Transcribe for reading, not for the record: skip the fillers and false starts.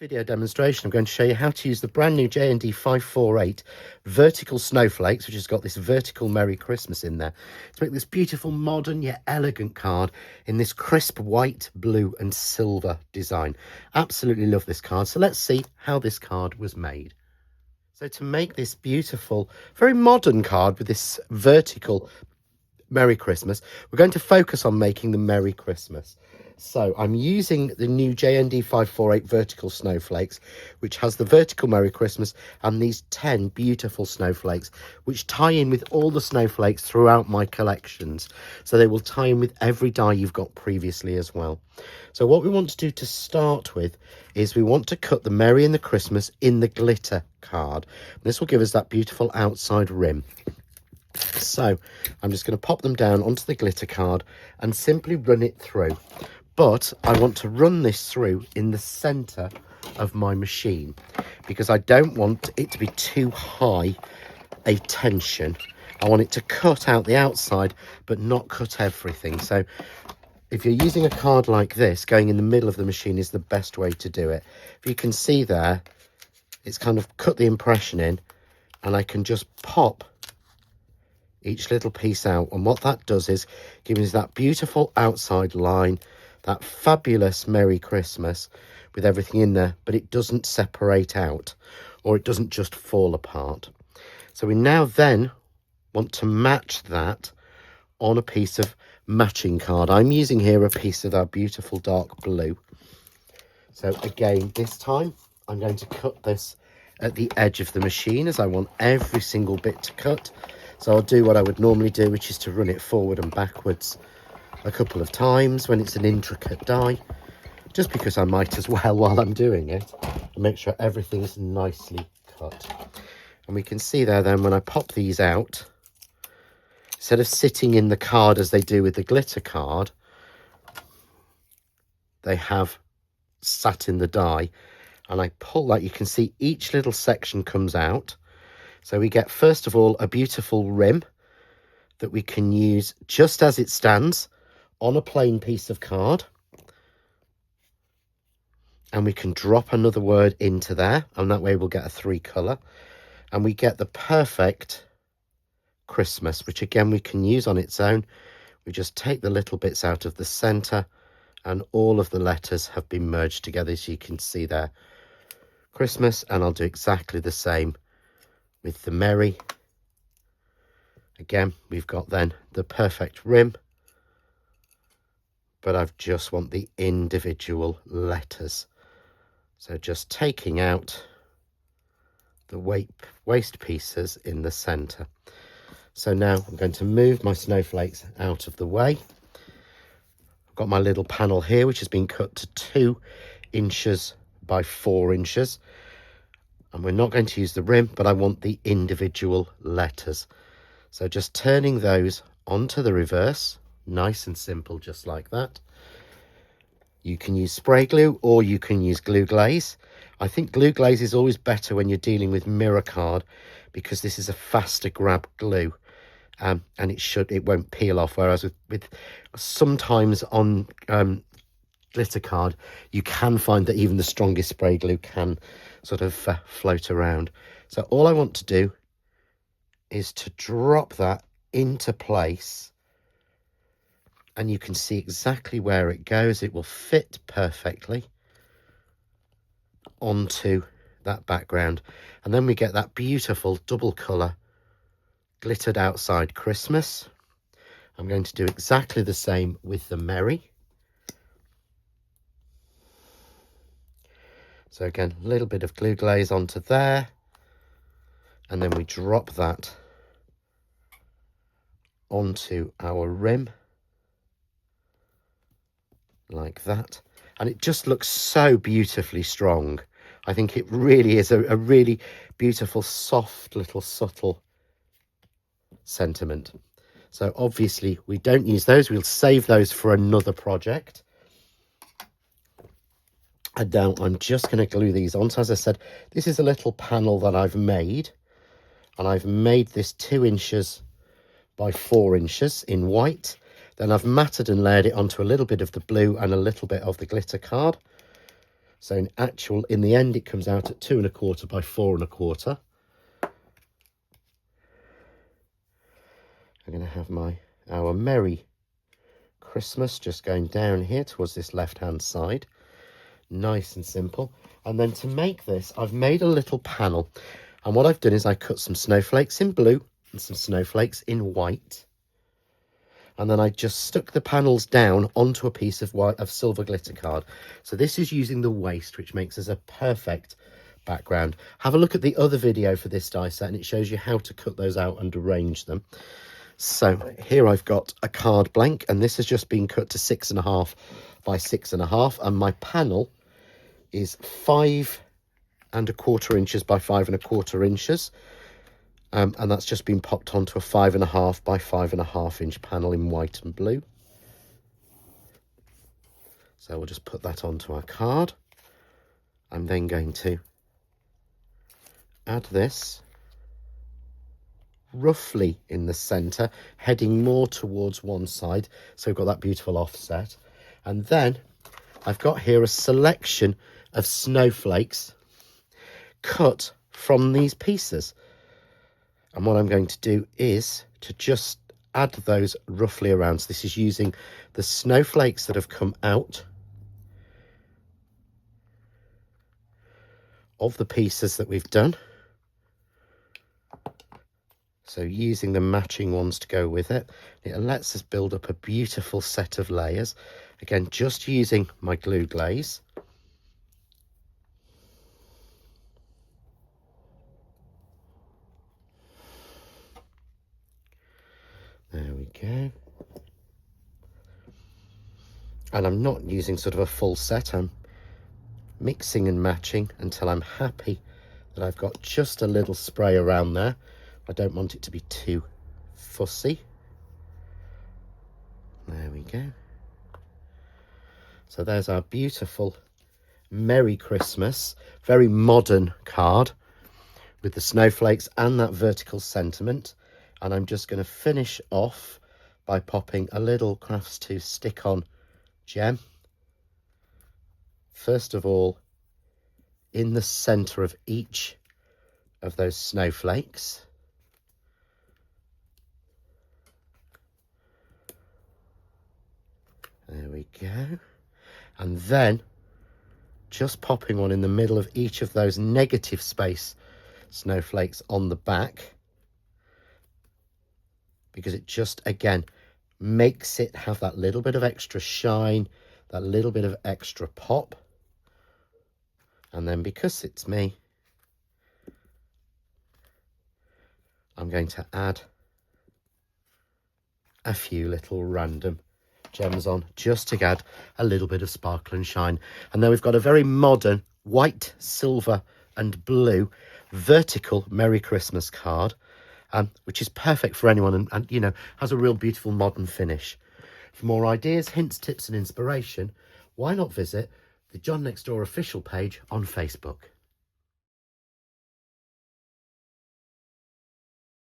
Video demonstration, I'm going to show you how to use the brand new JND548 vertical snowflakes, which has got this vertical Merry Christmas in there, to make this beautiful modern yet elegant card in this crisp white, blue and silver design. Absolutely love this card. So let's see how this card was made. So to make this beautiful, very modern card with this vertical Merry Christmas, we're going to focus on making the Merry Christmas. So I'm using the new JND548 vertical snowflakes, which has the vertical Merry Christmas and these 10 beautiful snowflakes, which tie in with all the snowflakes throughout my collections. So they will tie in with every die you've got previously as well. So what we want to do to start with is we want to cut the Merry and the Christmas in the glitter card. This will give us that beautiful outside rim. So I'm just going to pop them down onto the glitter card and simply run it through. But I want to run this through in the center of my machine because I don't want it to be too high a tension. I want it to cut out the outside but not cut everything. So if you're using a card like this, going in the middle of the machine is the best way to do it. If you can see there, it's kind of cut the impression in, and I can just pop each little piece out, and what that does is give us that beautiful outside line, that fabulous Merry Christmas with everything in there, but it doesn't separate out, or it doesn't just fall apart. So we now then want to match that on a piece of matching card. I'm using here a piece of our beautiful dark blue. So again, this time I'm going to cut this at the edge of the machine, as I want every single bit to cut. So I'll do what I would normally do, which is to run it forward and backwards a couple of times when it's an intricate die, just because I might as well while I'm doing it, and make sure everything is nicely cut. And we can see there then when I pop these out, instead of sitting in the card as they do with the glitter card, they have sat in the die. And I pull that, you can see each little section comes out. So we get, first of all, a beautiful rim that we can use just as it stands on a plain piece of card. And we can drop another word into there, and that way we'll get a 3-colour. And we get the perfect Christmas, which again we can use on its own. We just take the little bits out of the centre, and all of the letters have been merged together, as you can see there. Christmas, and I'll do exactly the same with the Merry. Again, we've got then the perfect rim, but I just want the individual letters. So just taking out the waste pieces in the center. So now I'm going to move my snowflakes out of the way. I've got my little panel here, which has been cut to 2 inches by 4 inches. And we're not going to use the rim, but I want the individual letters. So just turning those onto the reverse, nice and simple, just like that. You can use spray glue or you can use glue glaze. I think glue glaze is always better when you're dealing with mirror card, because this is a faster grab glue, and it won't peel off. Whereas with sometimes on glitter card, you can find that even the strongest spray glue can sort of float around. So all I want to do is to drop that into place, and you can see exactly where it goes. It will fit perfectly onto that background, and then we get that beautiful double colour glittered outside Christmas. I'm going to do exactly the same with the Merry. So again, a little bit of glue glaze onto there, and then we drop that onto our rim like that, and it just looks so beautifully strong. I think it really is a really beautiful, soft, little subtle sentiment. So obviously we don't use those, we'll save those for another project. And now I'm just going to glue these on. So as I said, this is a little panel that I've made, and I've made this 2 inches by 4 inches in white. Then I've matted and layered it onto a little bit of the blue and a little bit of the glitter card. So in the end, it comes out at 2 1/4 by 4 1/4. I'm going to have our Merry Christmas just going down here towards this left-hand side. Nice and simple. And then to make this, I've made a little panel. And what I've done is I cut some snowflakes in blue and some snowflakes in white. And then I just stuck the panels down onto a piece of silver glitter card. So this is using the waste, which makes us a perfect background. Have a look at the other video for this die set and it shows you how to cut those out and arrange them. So here I've got a card blank, and this has just been cut to 6 1/2 by 6 1/2, and my panel is 5 1/4 inches by 5 1/4 inches, and that's just been popped onto a 5 1/2 by 5 1/2 inch panel in white and blue. So we'll just put that onto our card. I'm then going to add this roughly in the center, heading more towards one side, so we've got that beautiful offset. And then I've got here a selection of snowflakes cut from these pieces, and what I'm going to do is to just add those roughly around. So this is using the snowflakes that have come out of the pieces that we've done. So using the matching ones to go with it, it lets us build up a beautiful set of layers. Again, just using my glue glaze. There we go. And I'm not using sort of a full set. I'm mixing and matching until I'm happy that I've got just a little spray around there. I don't want it to be too fussy. There we go. So there's our beautiful Merry Christmas, very modern card with the snowflakes and that vertical sentiment. And I'm just going to finish off by popping a little Crafts 2 stick-on gem. First of all, in the centre of each of those snowflakes. There we go. And then just popping one in the middle of each of those negative space snowflakes on the back, because it just, again, makes it have that little bit of extra shine, that little bit of extra pop. And then because it's me, I'm going to add a few little random gems on just to add a little bit of sparkle and shine. And then we've got a very modern white, silver and blue vertical Merry Christmas card, which is perfect for anyone and you know, has a real beautiful modern finish. For more ideas, hints, tips and inspiration, why not visit the John Next Door official page on Facebook.